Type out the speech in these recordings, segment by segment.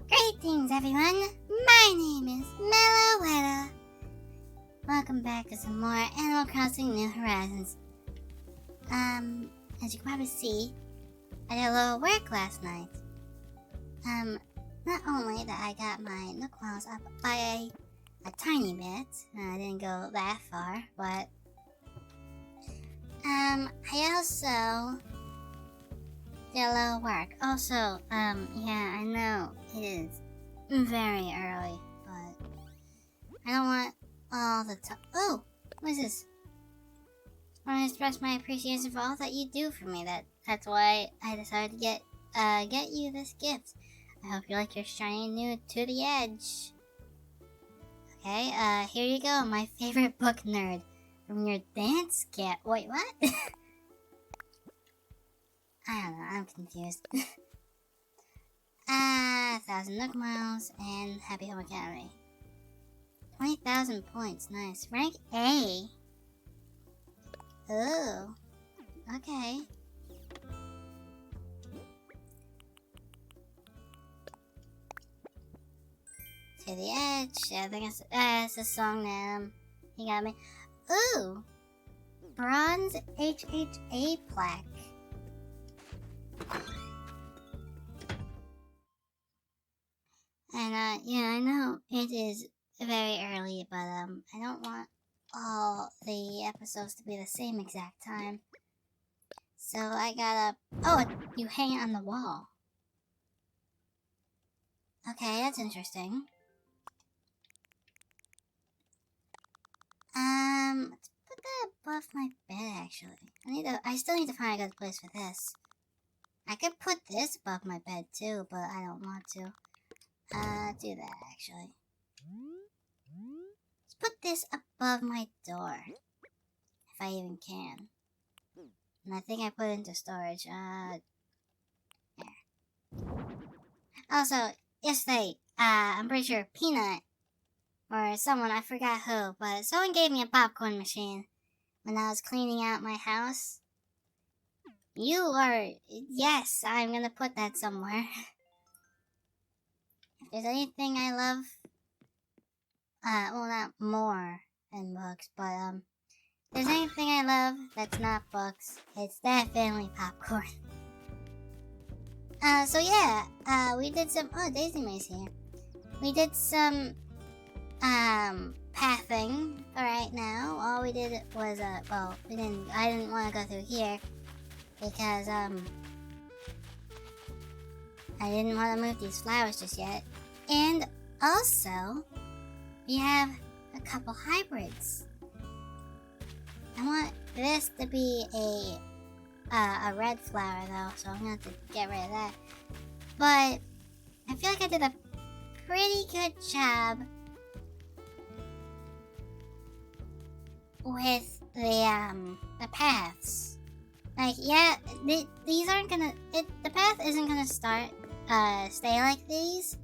Greetings, everyone! My name is Meloetta. Welcome back to some more Animal Crossing New Horizons. As you can probably see, I did a little work last night. Not only that I got my Nook Miles up by a tiny bit, I didn't go that far, but I also did a little work. Also, yeah, I know it is very early, but I don't want all the time. Oh, what is this? I want to express my appreciation for all that you do for me. That's why I decided to get you this gift. I hope you like your shiny new To the Edge. Okay, here you go, my favorite book nerd from your dance kit. Wait, what? I don't know, I'm confused. 1,000 Nook Miles and Happy Home Academy. 20,000 points, nice. Rank A. Oh, okay. To the Edge. I think it's a song that he got me. Ooh, bronze HHA plaque. And yeah, I know it is very early, but I don't want all the episodes to be the same exact time. So I gotta. Oh, you hang it on the wall. Okay, that's interesting. Let's put that above my bed. Actually, I still need to find a good place for this. I could put this above my bed too, but I don't want to. Do that actually. Let's put this above my door, if I even can. And I think I put it into storage. There. Also, yesterday, I'm pretty sure Peanut or someone, I forgot who, but someone gave me a popcorn machine when I was cleaning out my house. Yes, I'm gonna put that somewhere. If there's anything I love, well, not more than books, but if there's anything I love that's not books, it's definitely popcorn. So yeah, we did some, Daisy May's here. We did some, pathing for right now. All we did was, I didn't want to go through here, because, I didn't want to move these flowers just yet. And also, we have a couple hybrids. I want this to be a red flower though, so I'm gonna have to get rid of that. But I feel like I did a pretty good job with the paths. Like, yeah, these aren't gonna. The path isn't gonna stay like these.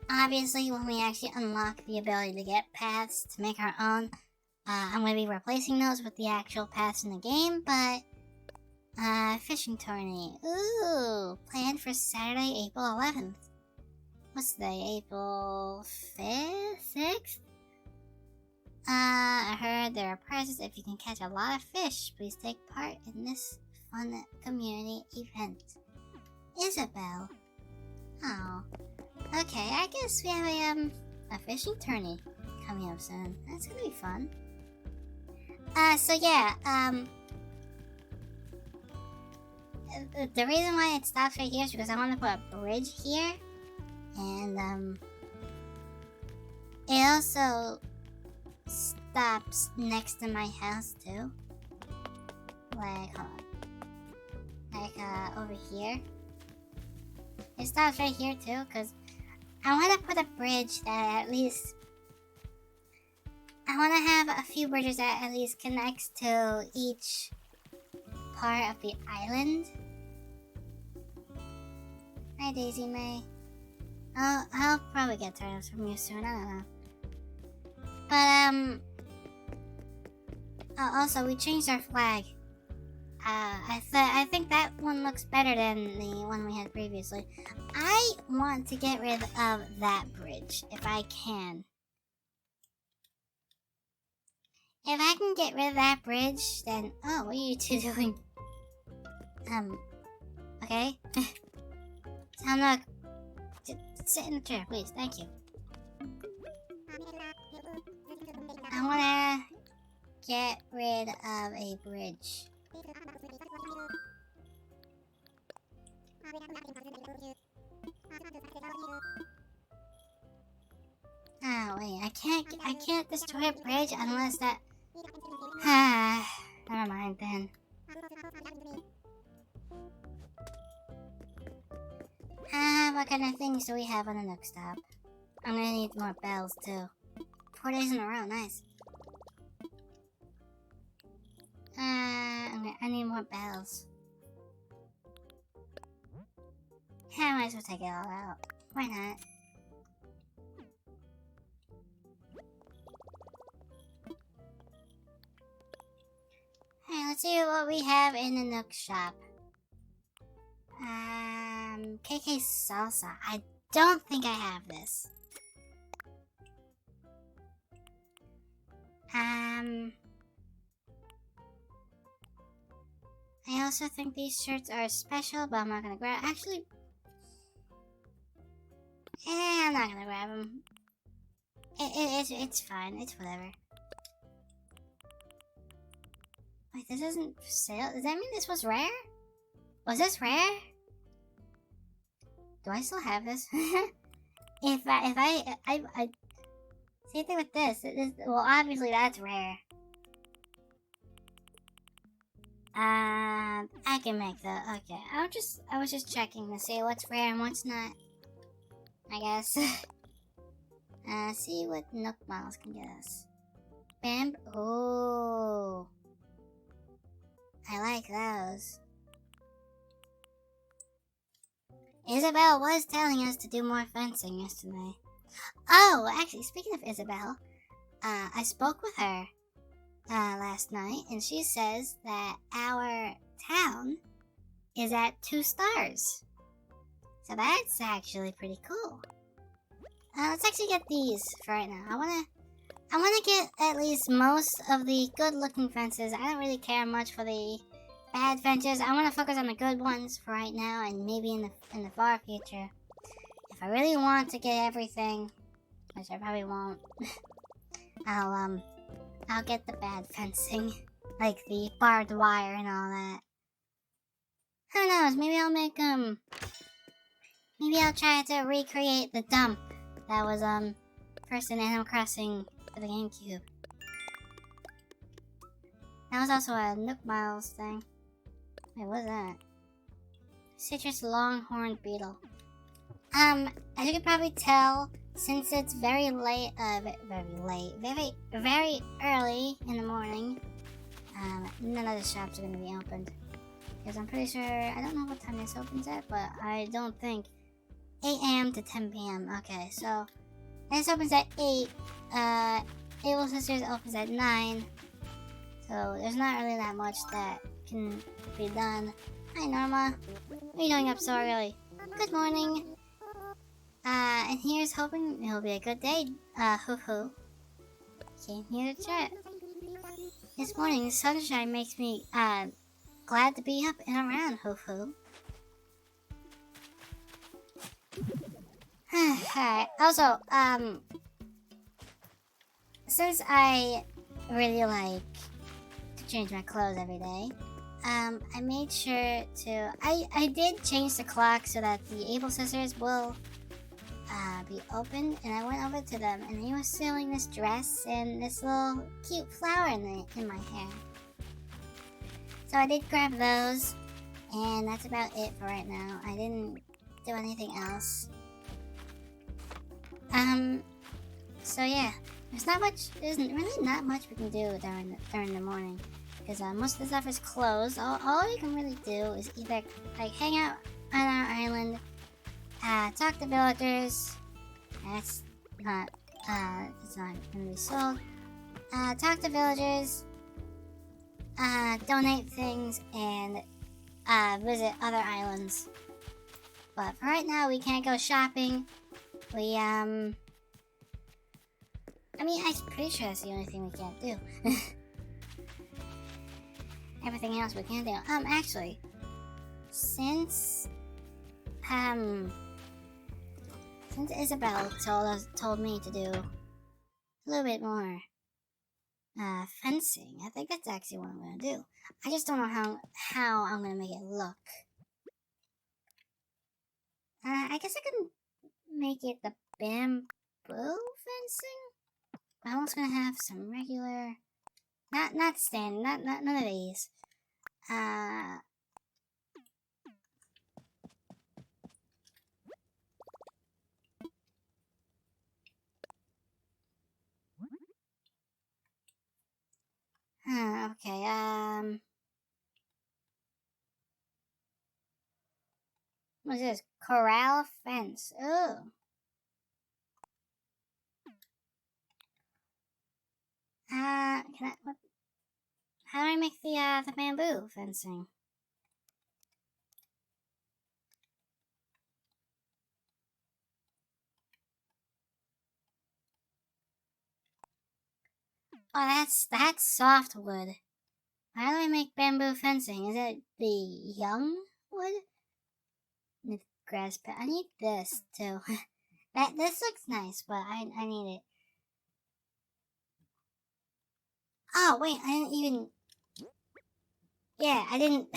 Obviously, when we actually unlock the ability to get paths to make our own, I'm going to be replacing those with the actual paths in the game, but, fishing tourney. Ooh, planned for Saturday, April 11th. What's today, April 5th, 6th? I heard there are prizes if you can catch a lot of fish. Please take part in this fun community event. Isabel. Oh. Okay, I guess we have a fishing tourney coming up soon. That's gonna be fun. So yeah, the reason why it stops right here is because I want to put a bridge here, and it also stops next to my house too. Like, hold on. Like, over here. It stops right here too, because I want to put a bridge that at least I want to have a few bridges that at least connects to each part of the island. Hi, Daisy May. I'll probably get turtles from you soon. I don't know. But also we changed our flag. I think that one looks better than the one we had previously. I want to get rid of that bridge if I can. If I can get rid of that bridge, then oh, what are you two doing? Okay. Look. Just sit in the chair, please. Thank you. I wanna get rid of a bridge. Oh wait, I can't destroy a bridge unless that. Never mind then. What kind of things do we have on the Nook stop? I'm gonna need more bells too. 4 days in a row, nice. I need more bells. Yeah, I might as well take it all out. Why not? Hey, let's see what we have in the Nook shop. KK Salsa. I don't think I have this. I also think these shirts are special, but I'm not gonna grab. Actually, I'm not gonna grab them. It's fine. It's whatever. Wait, this isn't for sale. Does that mean this was rare? Was this rare? Do I still have this? if I same thing with this. Well, obviously that's rare. I can make that. Okay, I was just checking to see what's rare and what's not. I guess. See what Nook Miles can get us. Bam. Oh, I like those. Isabel was telling us to do more fencing yesterday. Oh, actually, speaking of Isabel, I spoke with her last night, and she says that our town is at 2 stars. So that's actually pretty cool. Let's actually get these for right now. I wanna get at least most of the good-looking fences. I don't really care much for the bad fences. I want to focus on the good ones for right now, and maybe in the far future, if I really want to get everything, which I probably won't, I'll get the bad fencing, like the barbed wire and all that. Who knows? Maybe I'll make maybe I'll try to recreate the dump that was first in Animal Crossing for the GameCube. That was also a Nook Miles thing. Wait, what's that? Citrus longhorned beetle. As you can probably tell, since it's very late, very early in the morning, none of the shops are gonna be opened. Because I'm pretty sure, I don't know what time this opens at, but I don't think 8 a.m. to 10 p.m. Okay, so this opens at 8. Able Sisters opens at 9. So there's not really that much that can be done. Hi Norma, what are you doing up so early? Good morning. And here's hoping it'll be a good day. Hoo hoo. Came here to chat. This morning, the sunshine makes me glad to be up and around. Hoo hoo. Alright. Also, since I really like to change my clothes every day, I made sure to. I did change the clock so that the Able Sisters will be open, and I went over to them, and they were selling this dress and this little cute flower in my hair. So I did grab those, and that's about it for right now. I didn't do anything else. So yeah, There's really not much we can do during the morning. Because most of the stuff is closed. All you can really do is either like hang out on our island, talk to villagers. That's not it's not gonna be sold. Talk to villagers, donate things, and visit other islands. But for right now, we can't go shopping. I'm pretty sure that's the only thing we can't do. Everything else we can do. Actually, since Isabel told me to do a little bit more fencing, I think that's actually what I'm gonna do. I just don't know how I'm gonna make it look. I guess I can make it the bamboo fencing. I'm also gonna have some regular, not stand, not none of these. Okay, what's this? Corral fence. Oh. How do I make the bamboo fencing? Oh, that's softwood. How do I make bamboo fencing? Is it the young wood? With grass pet. I need this too. This looks nice, but I need it. Oh wait, I didn't even. Yeah, I didn't.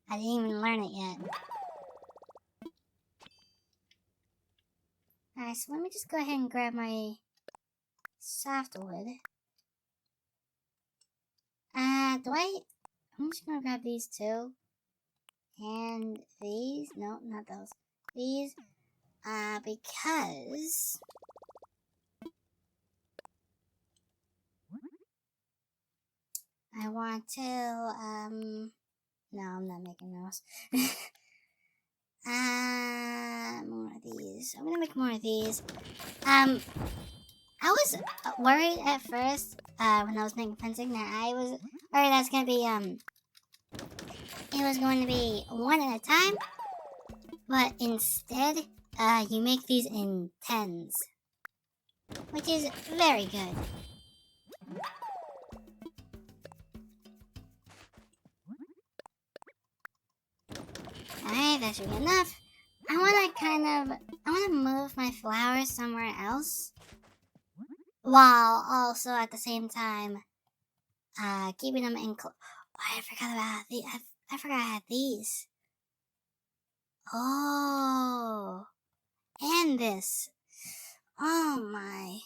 I didn't even learn it yet. Alright, so let me just go ahead and grab my softwood. I'm just gonna grab these two. And these. No, not those. These. Because. I want to, no, I'm not making those. More of these. I'm gonna make more of these. I was worried at first, when I was making fencing that I was worried that's gonna be, it was going to be one at a time, but instead, you make these in tens, which is very good. Alright, that should be enough. I want to move my flowers somewhere else, while also at the same time, keeping them in. Oh, I forgot about I forgot I had these. Oh, and this. Oh my.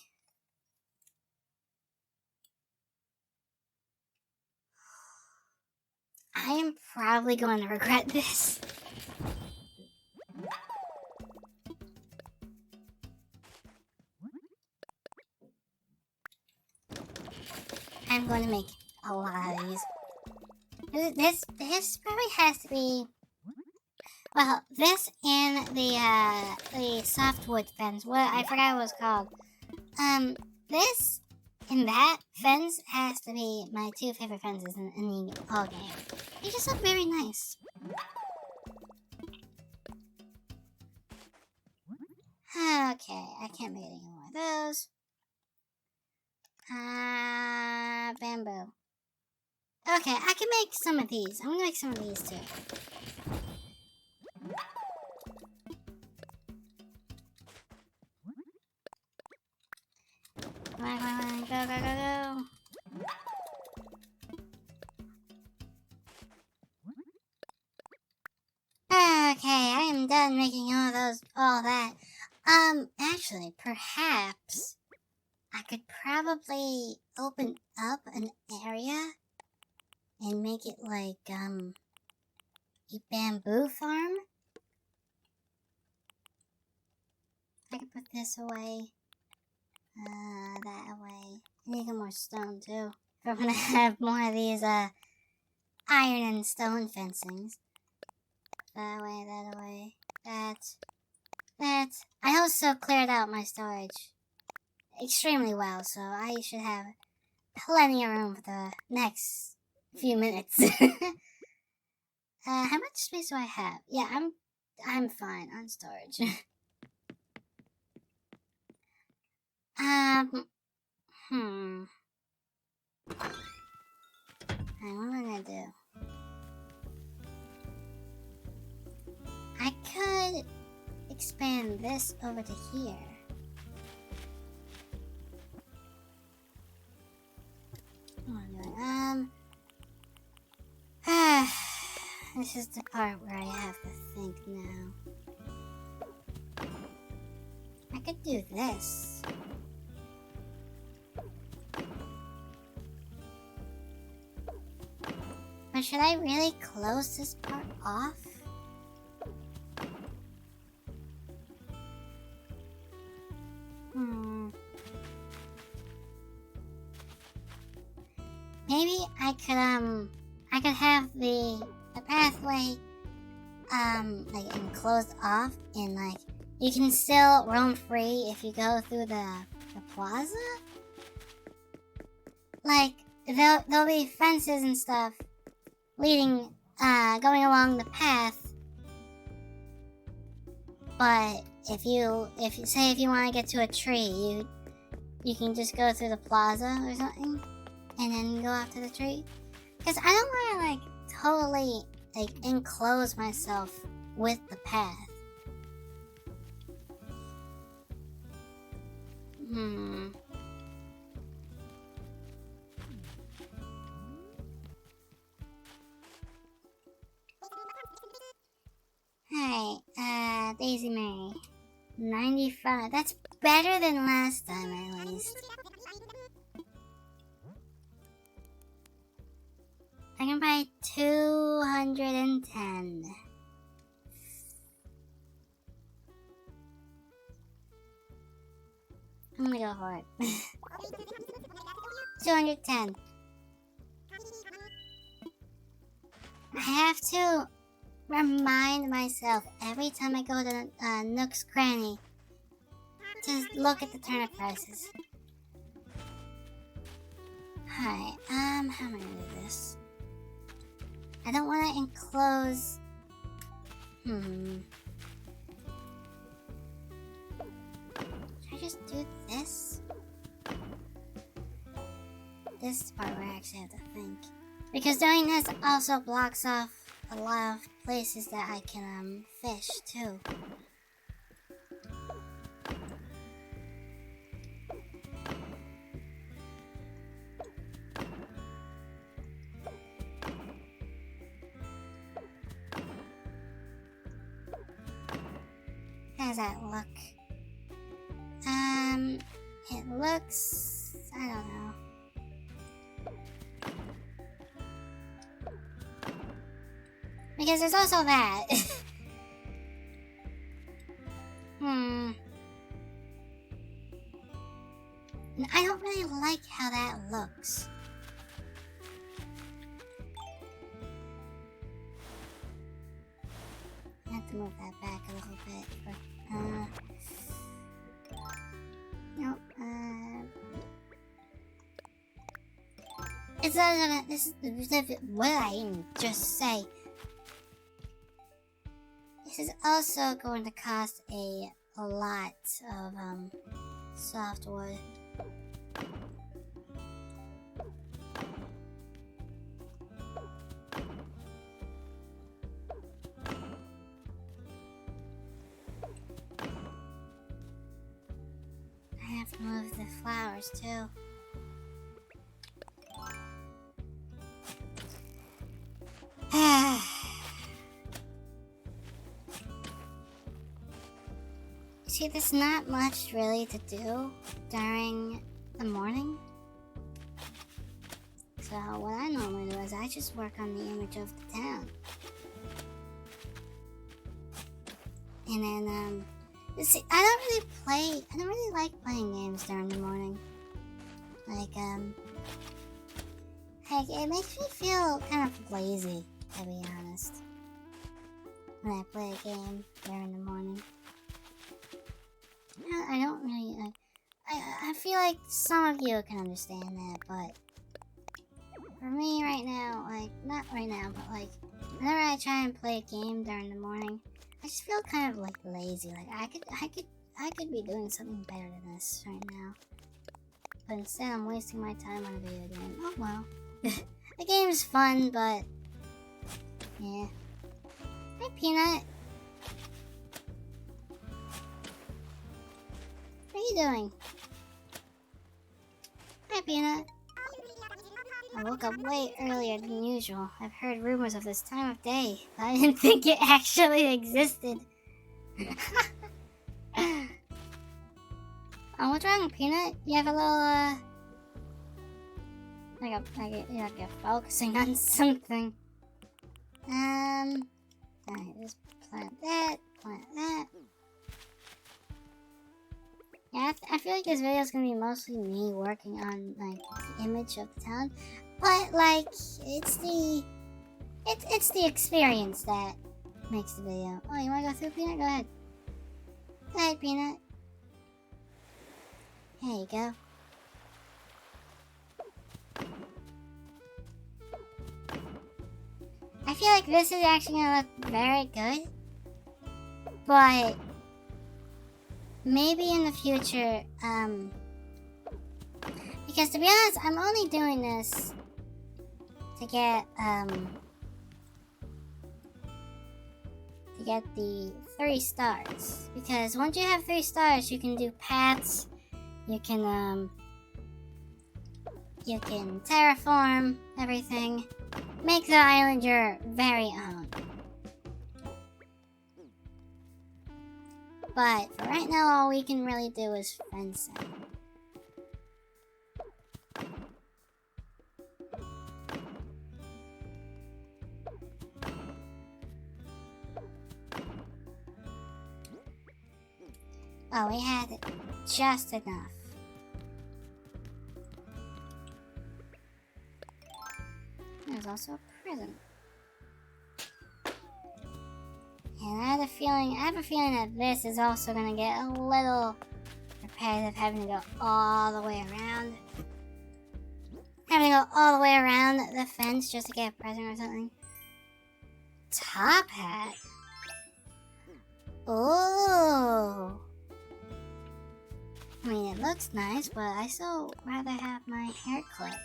I am probably going to regret this. I'm going to make a lot of these. This probably has to be. Well, this and the softwood fence. What I forgot what it was called. This and that fence has to be my two favorite fences in the whole game. They just look very nice. Okay, I can't make any more of those. Bamboo. Okay, I can make some of these. I'm gonna make some of these too. Come on, go. Okay, I am done making all that. Actually, perhaps I could probably open up an area and make it like, a bamboo farm. I could put this away. That way. I need to get more stone too. If I'm gonna have more of these iron and stone fencings. That way. That. I also cleared out my storage extremely well, so I should have plenty of room for the next few minutes. How much space do I have? Yeah, I'm fine on storage. What am I gonna do? I could expand this over to here. What am I doing? This is the part where I have to think now. I could do this. But should I really close this part off? Maybe I could have the pathway like enclosed off, and like you can still roam free if you go through the plaza. Like there'll be fences and stuff leading going along the path, but if you say if you want to get to a tree, you can just go through the plaza or something and then go after the tree. Because I don't want to like totally like enclose myself with the path. Hi, Daisy Mary. 95. That's better than last time, at least. I can buy 210. I'm gonna go for it. 210. I have to remind myself every time I go to Nook's Cranny to look at the turnip prices. Hi, how am I gonna do this? I don't want to enclose. Should I just do this? This is the part where I actually have to think. Because doing this also blocks off a lot of places that I can fish too. How does that look? It looks, I don't know. Because there's also that. I don't really like how that looks. I have to move that back a little bit. Nope. It's not gonna. This is what I even just say. This is also going to cost a lot of softwood. I have to move the flowers too. See, there's not much really to do during the morning. So what I normally do is I just work on the image of the town. And then See, I don't really like playing games during the morning. Like, it makes me feel kind of lazy, to be honest, when I play a game during the morning. I don't really, like, I feel like some of you can understand that, but for me right now, like, not right now, but like, whenever I try and play a game during the morning, I just feel kind of like lazy. Like I could be doing something better than this right now. But instead I'm wasting my time on a video game. Oh well. The game's fun, but yeah. Hi Peanut. What are you doing? Hi Peanut. I woke up way earlier than usual. I've heard rumors of this time of day, but I didn't think it actually existed. Oh, what's wrong, Peanut? You have a little, like you're focusing on something. Alright, just plant that. Yeah, I feel like this video is gonna be mostly me working on, like, the image of the town. But, like, it's the experience that makes the video. Oh, you wanna go through, Peanut? Go ahead. Go ahead, Peanut. There you go. I feel like this is actually gonna look very good. But maybe in the future, because to be honest, I'm only doing this to get the 3 stars. Because once you have 3 stars, you can do paths, you can terraform everything, make the island your very own. But for right now, all we can really do is fencing. Oh, we had just enough. There's also a prison. And I have a feeling that this is also gonna get a little repetitive, having to go all the way around. Having to go all the way around the fence just to get a present or something. Top hat. Ooh. I mean, it looks nice, but I still rather have my hair clipped.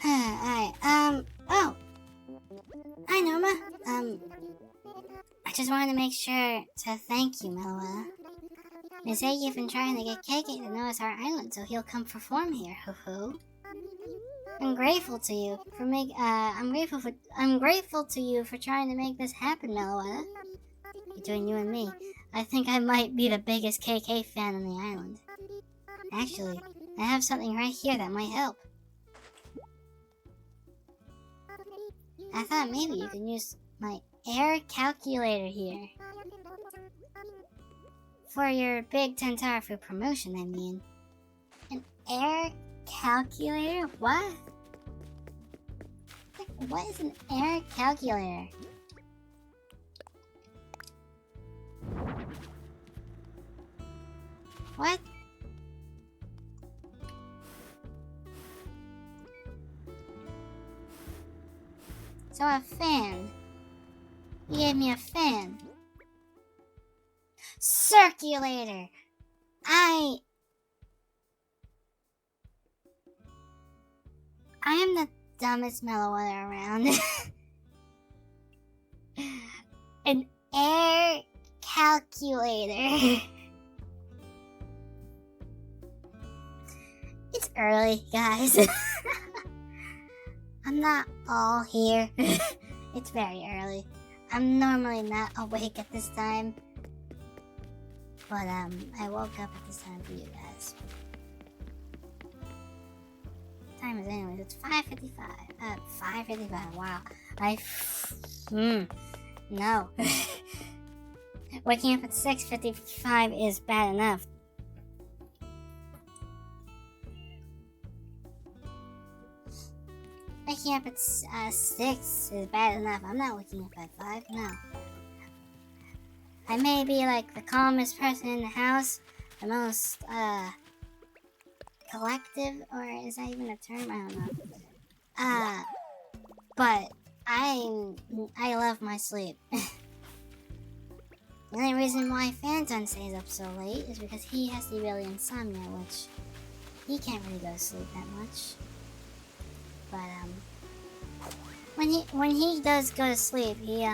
Alright, oh. Hi, Noma. I just wanted to make sure to thank you, Meloetta. They say you've been trying to get KK to notice our island, so he'll come perform here, hoo-hoo. I'm grateful to you for I'm grateful to you for trying to make this happen, Meloetta. Between you and me, I think I might be the biggest KK fan on the island. Actually, I have something right here that might help. I thought maybe you could use my air calculator here. For your big Tentara promotion, I mean. An air calculator? What? What is an air calculator? What? So a fan. You gave me a fan. Circulator. I am the dumbest Meloetta around. An air calculator. It's early, guys. I'm not all here. It's very early. I'm normally not awake at this time. But I woke up at this time for you guys. time is it anyways? It's 5:55. 5:55. Wow. No. Waking up at 6:55 is bad enough. Waking up at 6 is bad enough. I'm not waking up at 5. No. I may be like the calmest person in the house, the most collective, or is that even a term? I don't know. But I love my sleep. The only reason why Phantom stays up so late is because he has the ability insomnia, which he can't really go to sleep that much. But when he does go to sleep, he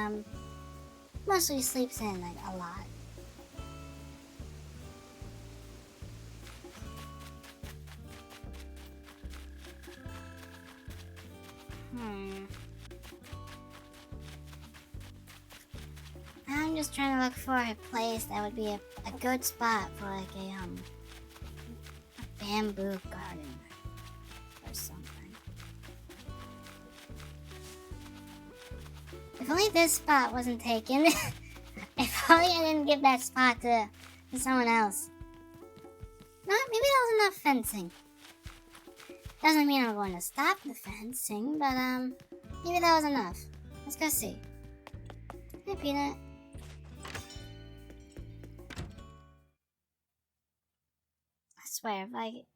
mostly sleeps in like a lot. I'm just trying to look for a place that would be a good spot for like a bamboo garden or something. If only this spot wasn't taken. If only I didn't give that spot to someone else. No, maybe that was enough fencing. Doesn't mean I'm going to stop the fencing, but maybe that was enough. Let's go see. Hey, Peanut. I swear,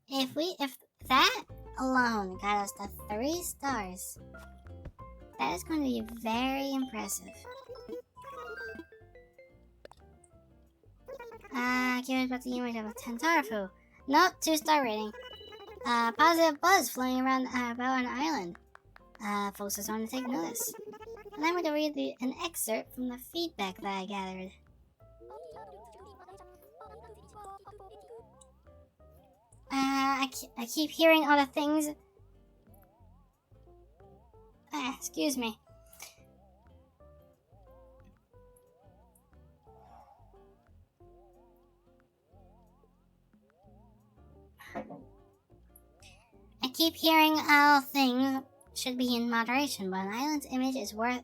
if that alone got us to 3 stars, that is going to be very impressive. Curious about the image of a Tentarafu. Nope, 2-star rating. Positive buzz floating around about an island. Folks just want to take notice. Allow me to read an excerpt from the feedback that I gathered. I keep hearing all the things. Excuse me. I keep hearing all things should be in moderation, but an island's image is worth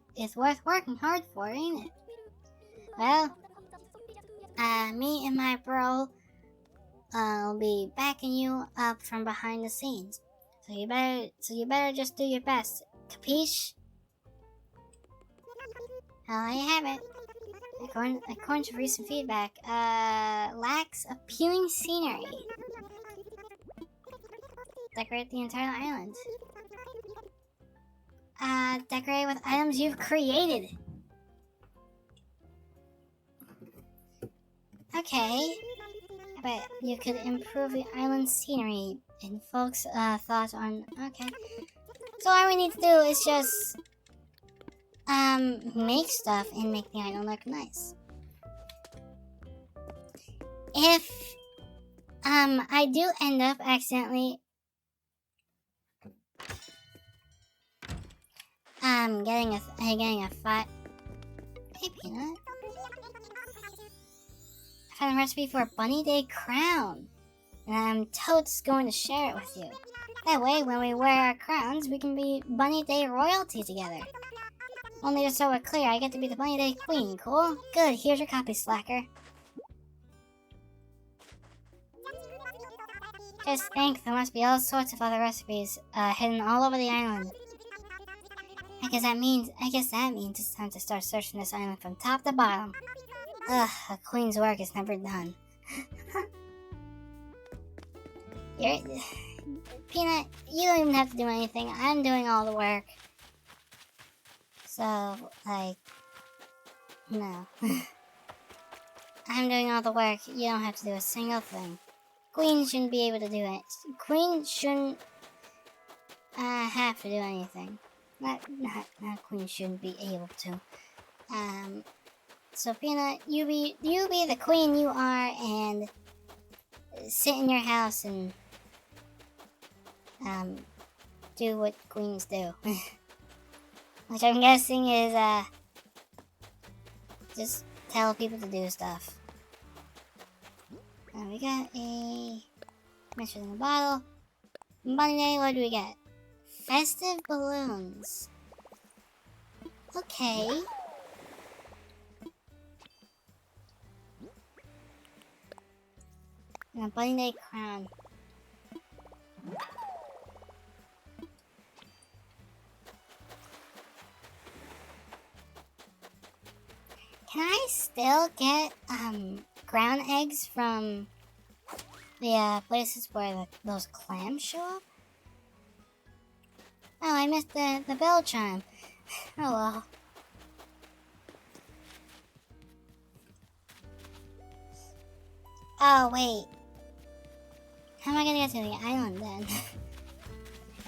working hard for, ain't it? Well, me and my bro will be backing you up from behind the scenes. So you better just do your best. Capiche? Well, there you have it. According to recent feedback, lacks appealing scenery. Decorate the entire island. Decorate with items you've created. Okay. But you could improve the island scenery and folks' thoughts on... Okay. So all we need to do is just... make stuff and make the island look nice. If... I do end up accidentally... getting a fat... Hey, Peanut. I found a recipe for a Bunny Day crown. And I'm totes going to share it with you. That way, when we wear our crowns, we can be Bunny Day royalty together. Only just so we're clear, I get to be the Bunny Day queen, cool? Good, here's your copy, slacker. Just think, there must be all sorts of other recipes hidden all over the island. I guess that means it's time to start searching this island from top to bottom. Ugh, a queen's work is never done. Peanut, you don't even have to do anything. I'm doing all the work. So, like, no. I'm doing all the work. You don't have to do a single thing. Queen shouldn't be able to do it. Queen shouldn't have to do anything. Not Queen shouldn't be able to. So Peanut, you be the queen you are, and sit in your house and do what queens do. Which I'm guessing is just tell people to do stuff. We got a message in the bottle. Bunny Day, what do we get? Festive balloons. Okay. And a bunny day crown. Can I still get ground eggs from the places where those clams show up? Oh, I missed the bell chime. Oh well. Oh wait. How am I gonna get to the island then?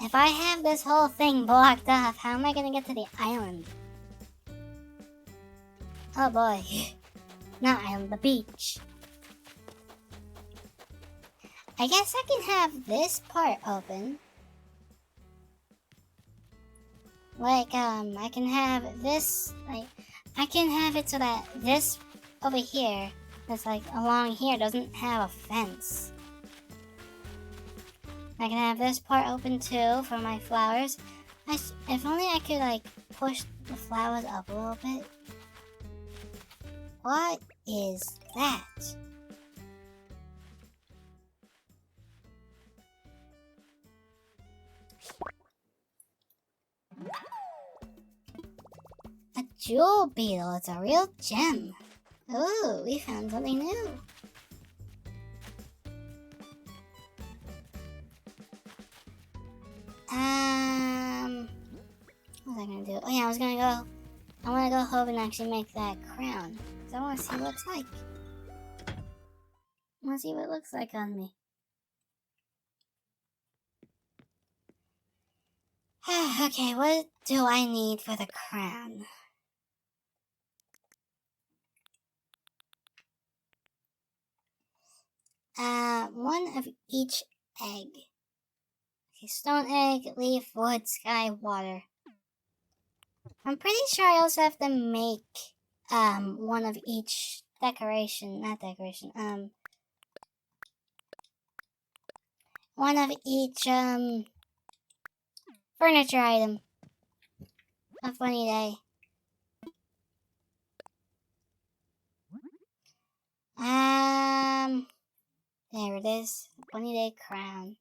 If I have this whole thing blocked off, how am I gonna get to the island? Oh boy. Not island, the beach. I guess I can have this part open. Like, I can have this, like, I can have it so that this over here, that's like along here, doesn't have a fence. I can have this part open too for my flowers. If only I could, like, push the flowers up a little bit. What is that? A jewel beetle. It's a real gem. Ooh, we found something new. What was I gonna do? Oh yeah, I wanna go home and actually make that crown. Cause I wanna see what it's like. I wanna see what it looks like on me. Okay, what do I need for the crown? One of each egg. Okay, stone egg, leaf, wood, sky, water. I'm pretty sure I also have to make, one of each not decoration, one of each, furniture item. A funny day. There it is. Bunny day crown.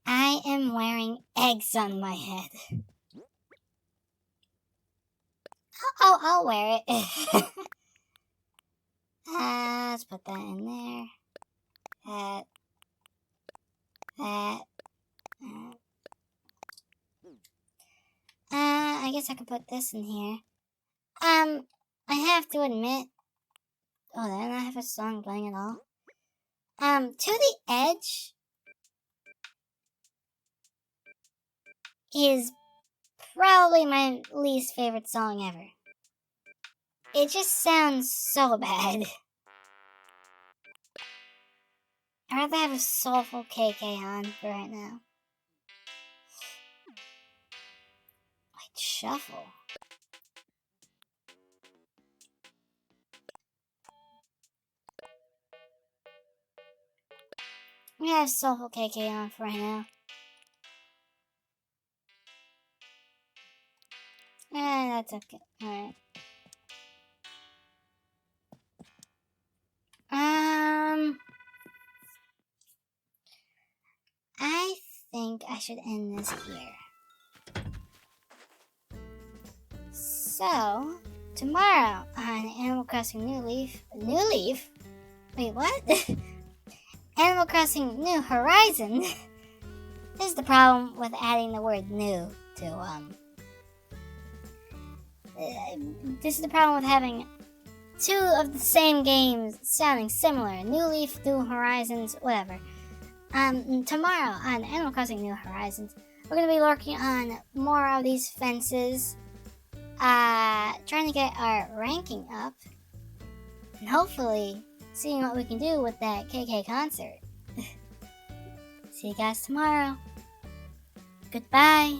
I am wearing eggs on my head. Oh, I'll wear it. Let's put that in there. That. I guess I could put this in here. I have to admit. Oh, they don't have a song playing at all. To the Edge is probably my least favorite song ever. It just sounds so bad. I'd rather have a soulful KK on for right now. Like shuffle. I'm gonna have soulful KK on for right now. That's okay. Alright. I think I should end this here. So, tomorrow on Animal Crossing New Leaf? Wait, what? Animal Crossing New Horizon? This is the problem with adding the word new to, this is the problem with having two of the same games sounding similar. New Leaf, New Horizons, whatever. Tomorrow on Animal Crossing New Horizons, we're gonna be working on more of these fences, trying to get our ranking up, and hopefully seeing what we can do with that KK concert. See you guys tomorrow. Goodbye.